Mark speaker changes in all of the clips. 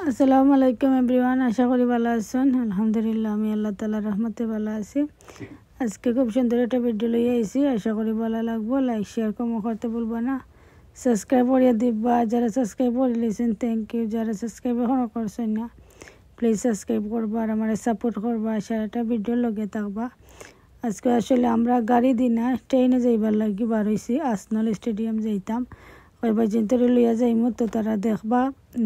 Speaker 1: আসসালামু আলাইকুম এভরিওয়ান, আশা করি ভালো আছেন। আলহামদুলিল্লাহ, আমি আল্লাহ তাআলার রহমতে ভালো আছি। আজকে খুব সুন্দর একটা ভিডিও লইয়া আইছি, আশা করি ভালো লাগবো। লাইক শেয়ার কম করতে ভুলবা না, সাবস্ক্রাইব করিয়া দিবা। যারা সাবস্ক্রাইব করে লিছেন থ্যাংক ইউ, যারা সাবস্ক্রাইব এখনও করছেন না প্লিজ সাবস্ক্রাইব করবা আর আমার সাপোর্ট করবা, সারাটা ভিডিওর লগে থাকবা। আজকে আসলে আমরা গাড়ি দিনা ট্রেনে যাইবার লাগি বার হইছি, আসনল স্টেডিয়াম যাইতাম। ওই বাইচিন্তরে লইয়া যাইমু, তো তারা দেখবা,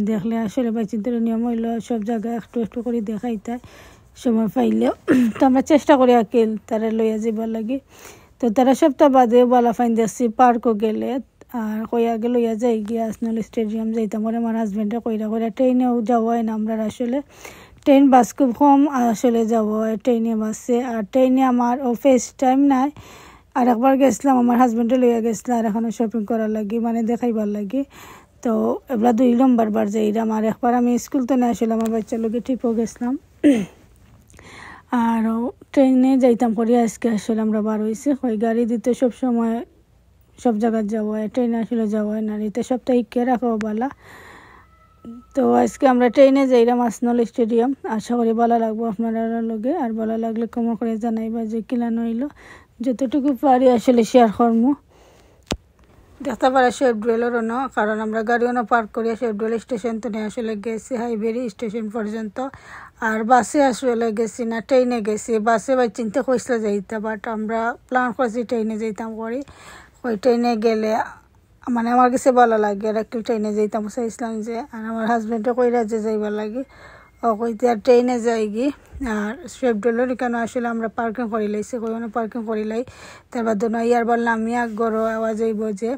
Speaker 1: দেখলে আসলে বাইচিন্তরের নিয়ম হইল সব জায়গায় একটু একটু করে দেখাইতে সময় পাইলেও তো আমরা চেষ্টা করি আকিল তারা লইয়া যাইবার লাগি। তো তারা সপ্তাহ বাদে বালা ফাইন দেখছি পার্কও গেলে আর কইয়া গে লইয়া যাই গিয়ে আসনল স্টেডিয়াম যাইতাম। করে আমার হাজব্যান্ডে কইরা কইরা ট্রেনেও যাওয়া হয় না আমরা, আসলে ট্রেন বাস খুব কম আসলে যাওয়া হয়, ট্রেনে বাসে। আর ট্রেনে আমার অফিস টাইম নাই। আর একবার গেছিলাম, আমার হাজব্যান্ডে লইয়া গেছিলাম আর এখানে শপিং করার লাগি, মানে দেখাইবার লাগি। তো এবার 2 নম্বর বার যাইলাম। আর একবার আমি স্কুল তো না আসলে আমার বাচ্চার লোকে ট্রিপও গেছিলাম। আর ট্রেনে যাইতাম করি। আজকে আসলে আমরা বার হয়েছি, ওই গাড়ি দিতে সব সময় সব জায়গায় যাওয়া হয়, ট্রেনে আসলে যাওয়া হয় না। এতে সপ্তাহে রাখাও বালা। তো আজকে আমরা ট্রেনে যাইলাম আসনল স্টেডিয়াম, আশা করি ভালো লাগবো আপনারা লগে। আর ভালো লাগলে কমেন্ট করে জানাইবা যে কিলানো হইলো, যতটুকু পারি আসলে শেয়ার করবো। দেখতে পারা শেফডুয়েলেরও না, কারণ আমরা গাড়িও না পার্ক করিয়া শেফডুয়েল স্টেশন তো নিয়ে আসলে গেছি হাইবেরি স্টেশন পর্যন্ত। আর বাসে আসলে গেছি না, ট্রেনে গেছি। বাসে বা চিনতে কইসলে যাইতাম, বাট আমরা প্ল্যান করছি ট্রেনে যাইতাম করি। ওই ট্রেনে গেলে মানে আমার কাছে ভালো লাগে, আর একটু ট্রেনে যাইতাম চাইছিলাম যে। আর আমার হাজব্যান্ডে কইরা যে যাইবার লাগে ও কইতে আর ট্রেনে যাই গি। আর শেফডুয়েলের কেন আসলে আমরা পার্কিং করি লাইছি, কইনে পার্কিং করি লাই। তারপর দোনো ইয়ারবার নামিয়া গরো আওয়াজ হইব যে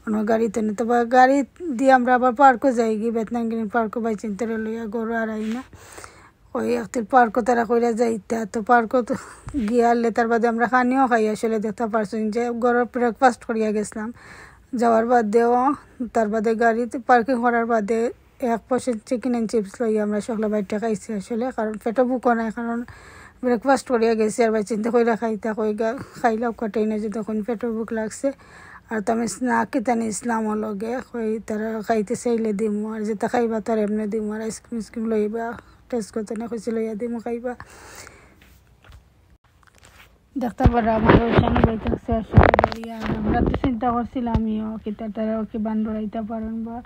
Speaker 1: অন্য গাড়িতে নিয়ে। তবে গাড়ি দিয়ে আমরা আবার পার্কও যাই গি, বেতনাঙ্গিনী পার্কও বাই চিন্তারে লইয়া গরু আর আই না। ওই একটু পার্কও তারা কইরা যাইতা। তো পার্কও তো গিয়ে আনলে তার বাদে আমরা খানিও খাই আসলে দেখতে পারছেন যে গরুর ব্রেকফাস্ট করিয়া গেছিলাম। যাওয়ার বাদেও তার বাদে গাড়িতে পার্কিং করার বাদে 1 চিকেন অ্যান্ড চিপস লইয়া আমরা সকলে বাইরটা খাইছি আসলে, কারণ পেটও বুকও নাই, কারণ ব্রেকফাস্ট করিয়া গেছি। আর বাই চিন্তা কইরা খাইতা খাইলাম কাটাই না যে তখন পেটও বুক লাগছে। আর তো আমি স্নাক কিতানি ইসলামও লগে কই তারা খাইতে চাইলে দিমু, আর যেটা খাইবা তার এমনি দিমু। আর আইসক্রিম লইবা টেস্ট করতে না কইছি লইয়া দিমু খাইবা। দেখতে পারা আমার ওইখানে বইতেছে আসলে দরিয়া। আর আমরা তো চিন্তা করছিলাম আমিও কিতা তারাও কি বান্ডরাইতে পারেন বা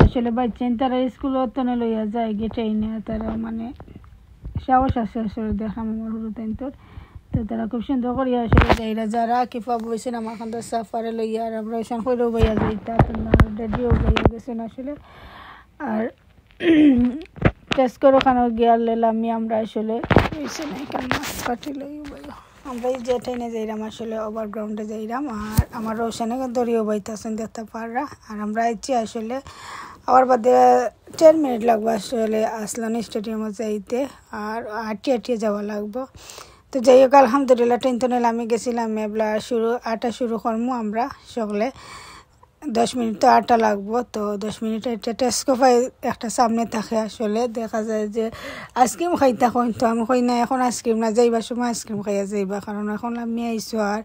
Speaker 1: আসলে বাচ্চান তারা স্কুলও তো লইয়া যায় গে ট্রেনে। তারা মানে সাহস আছে আসলে দেখাম আমার হরু তাইন তোর। তো তারা খুব সুন্দর করিয়া আসলে যাইরা যারা কিফা বইছেন আমার খান সাফারে লইয়া। আর আমরা ওইখান কইরেও বইয়া যাইতা, তোমরা রেডিও বইয়া গেছেন আসলে। আর টেস্ট করে ওখানে গিয়ার লেলাম আমরা আসলে হয়েছে না এখানে মাছ কাটি লই বইয়া। আমরা এই যে ট্রেনে যাইলাম আসলে ওভারগ্রাউন্ডে যাইলাম। আর আমার ওখানে দড়িও বইতেছেন দেখতে পাররা। আর আমরা আইছি আসলে আবার বাদে 10 মিনিট লাগবো আসলে আসলান স্টেডিয়ামে যাইতে, আর আটিয়ে যাওয়া লাগবো। তো যাই হোক আলহামদুলিল্লাহ ট্রেন তো নিলে আমি গেছিলাম মেবলা আটা শুরু করবো আমরা সকলে। 10 মিনিট তো আটা লাগবো। তো 10 মিনিট একটা টেস্কোফাই একটা সামনে থাকে আসলে, দেখা যায় যে আইসক্রিম খাইতা কইন। তো আমি কই না এখন আইসক্রিম না, যাইবার সময় আইসক্রিম খাইয়া যাইবা, কারণ এখন আমি আইসো। আর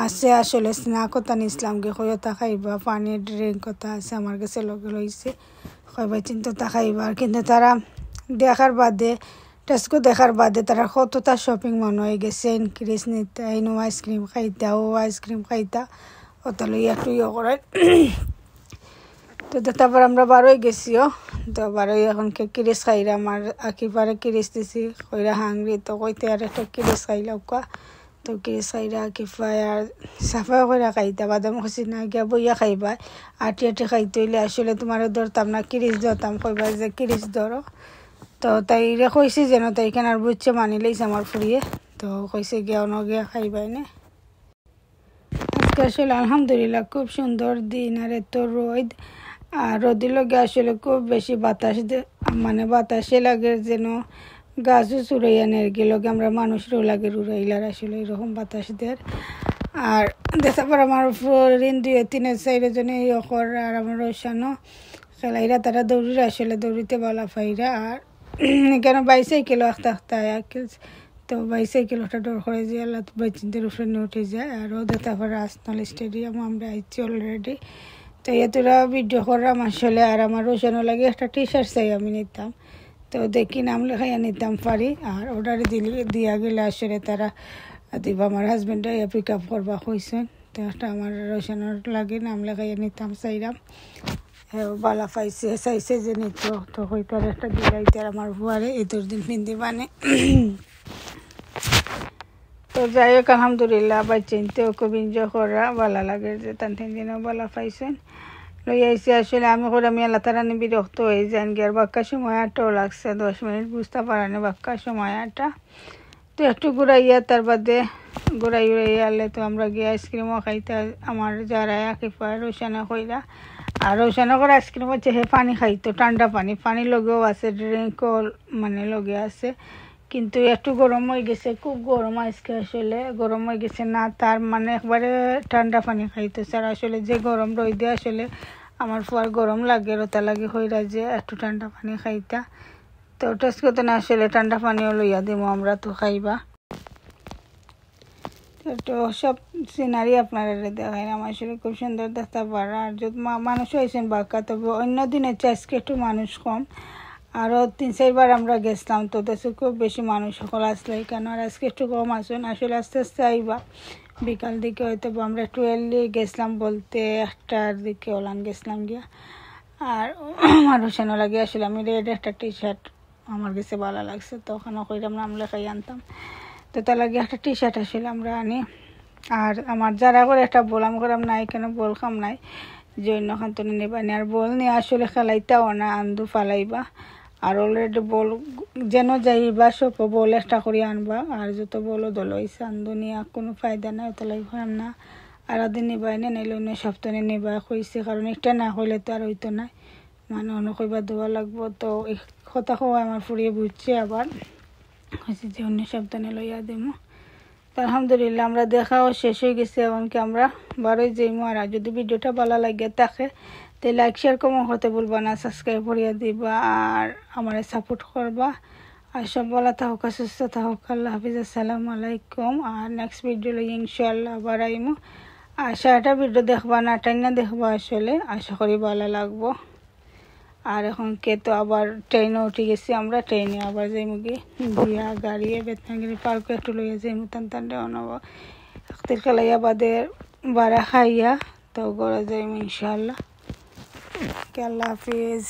Speaker 1: আছে আসলে স্ন্যাক কথা নিছিলাম গে কইতা খাইবা, পানির ড্রিঙ্ক কথা আছে আমার কাছে লগে লইছে, কইবা চিন্তা তা খাইবা। কিন্তু তারা দেখার বাদে টেস্কো দেখার বাদে তারা কতটা শপিং মনে হয়ে গেছে, ইনক্রিজ নিতে আইনো আইসক্রিম খাইতা ও আইসক্রিম খাইতা ওটা লইয়া একটু ইয়ে করায়। তো তারপর আমরা বারোই গেছিও। তো বারোই এখন কিরিস খাইলাম, আর আঁকিপারে কিরিস দিছি কইরা হাংরি। তো কইতে আর একটা কিরিস খাইলাম কা। তো কিরিস খাইরা আঁকিপায় আর সাফা করে খাইতা বাদাম খুশি না গিয়া বইয়া খাইবা। আটি খাইতে হইলে আসলে তোমার ধরতাম না, কিরিস ধরতাম, কইবা যে কিরিস ধরো। তো তাইরে কইছি যেন তাইখানে আর বুঝছে মানি লইছে আমার ফুরিয়ে। তো কইছে গিয়া গিয়া খাইবাই না। আজকে আসলে আলহামদুলিল্লাহ খুব সুন্দর দিন। আর এত রোদ, আর রোদের লগে আসলে খুব বেশি বাতাস, মানে বাতাসে লাগে যেন গাছও চুরাইয়া নেরকি লগে আমরা মানুষেরও লাগে উড়াইলার আসলে এরকম বাতাস দের। আর দেখা পর আমার ফরিন 2-3 জনে ইয়কর আর আমার ওসানো খেলাইরা তারা দৌড়িরা আসলে দৌড়িতে বলা ফাইরা। আর কেন বাইসাইকেল আখতা তো বাইসাইকেল ওটা ডর করে যে আল্লাহ বাইচিন্তের উপরে উঠে যায়। আরও দেখা পর আসনল স্টেডিয়াম আমরা আইছি অলরেডি। তো এতটা ভিডিও করলাম আসলে। আর আমার রোশানো লাগে একটা টি শার্ট চাই আমি নিতাম, তো দেখি নাম লেখাইয়া নিতাম পারি। আর অর্ডার দিয়া গেলে আসলে তারা দিব আমার হাজব্যান্ডে পিক আপ করবা কইছেন। তো একটা আমার রোশানোর লাগে নাম লেখাইয়া নিতাম চাইলাম, বালা পাইছে চাইছে যে নিত, তো হইতার একটা দিলাইতে আমার বুয়ারে এতর দিন পিন্দি বানে। তো যাই হোক আলহামদুলিল্লাহ বাচ্চাইতেও খুব এনজয় করা ভালো লাগে যে তান তিন দিনও ভালো পাইছেন। লই আইসি আসলে আমি করে আমি আল্লাহ তারা বিরক্ত হয়ে যান গিয়ে। আর বাক্কা সময় আটটাও লাগছে, 10 মিনিট বুঝতে পারানি বাক্কা সময় আটটা। তো একটু ঘুরাইয়া তার বাদে ঘুরাইয়া আনলে তো আমরা গিয়ে আইসক্রিমও খাইতে আমার যারা একেবারে রোশানা কইরা। আর রোশানা করে আইসক্রিম হচ্ছে হে পানি খাইতো, ঠান্ডা পানি লগেও আছে, ড্রিঙ্কও মানে লগে আছে, কিন্তু একটু গরম হয়ে গেছে, খুব গরম আজকে আসলে গরম হয়ে গেছে না, তার মানে একবারে ঠান্ডা পানি খাইতো স্যার। আসলে যে গরম রইদে আসলে আমার ফুয়ার গরম লাগে, রোতা লাগে হইরা যে একটু ঠান্ডা পানি খাইতা। তো টেস্ট করতে না আসলে ঠান্ডা পানিও লইয়া দিব আমরা, তো খাইবা। তো সব সিনারি আপনারা দেখায় আমার আসলে খুব সুন্দর দেখতে পারা। আর যদি মানুষ হয়েছেন বাক্কা, তবে অন্য দিনের চেয়ে আজকে একটু মানুষ কম। আরও 3-4 বার আমরা গেছিলাম, তো দেশে খুব বেশি মানুষ সকল আসলে কেন, আর আজকে একটু কম আসুন। আসলে আস্তে আস্তে আইবা বিকাল দিকে হয়তো আমরা একটু এর্লি গেছিলাম, বলতে 1টার দিকে ওলান গেছিলাম গিয়া। আর আমার হোসেনও লাগে আসলে আমি রেড একটা টি শার্ট আমার কাছে ভালো লাগছে, তো ওখানে কইরাম নাম লেখাই আনতাম। তো তার লাগে একটা টি শার্ট আসলে আমরা আনি। আর আমার যারা করে একটা বললাম করাম নাই কেন বল খাম নাই যে অন্য খান তো নেবানি। আর বল নিয়ে আসলে খেলাইতাও না, আন্দু ফালাইবা। আর অলরেডি বল যেন যাইবা সব বল একটা করে আনবা। আর যত বলো দল হয়েছে আন্দু নিয়ে কোনো ফায়দা নাই, তো লাগলাম না। আর দিন নিবাই না, নাইলে অন্য সপ্তাহে নিবা কইছে, কারণ একটা না হইলে তো আর হইতো না, মানে অন্য কইবা দেওয়া লাগবো। তো এই কথা খাওয়া আমার ফুরিয়ে বুঝছে, আবার হয়েছে যে অন্য সপ্তাহে লইয়া দেবো। তো আলহামদুলিল্লাহ আমরা দেখাও শেষ হয়ে গেছে, এমনকি আমরা বারোই যাইমো। আর যদি ভিডিওটা ভালো লাগে থাকে তো লাইক শেয়ার কমেন্ট করতে ভুলবা না, সাবস্ক্রাইব করিয়া দিবা আর আমার সাপোর্ট করবা। আর সব ভালো থাকুক, সুস্থ থাকুক, আল্লাহ হাফিজ, আসসালামু আলাইকুম। আর নেক্সট ভিডিও লই ইনশাআল্লাহ আবার আইমো। আর সারাটা ভিডিও দেখবা না, টাইনা দেখবা, আসলে আশা করি ভালো লাগবো। আর এখন কে তো আবার ট্রেনে উঠে গেছি আমরা, ট্রেনে আবার যাইমু গিয়ে বিয়া গাড়িয়ে বেতনাগিরি পার্কে একটু লইয়া যাইমু টান নেব আখতির খেলাইয়া বাদে বাড়া খাইয়া তো গড়ে যাইমু ইনশাআল্লাহ। আল্লাহ হাফিজ।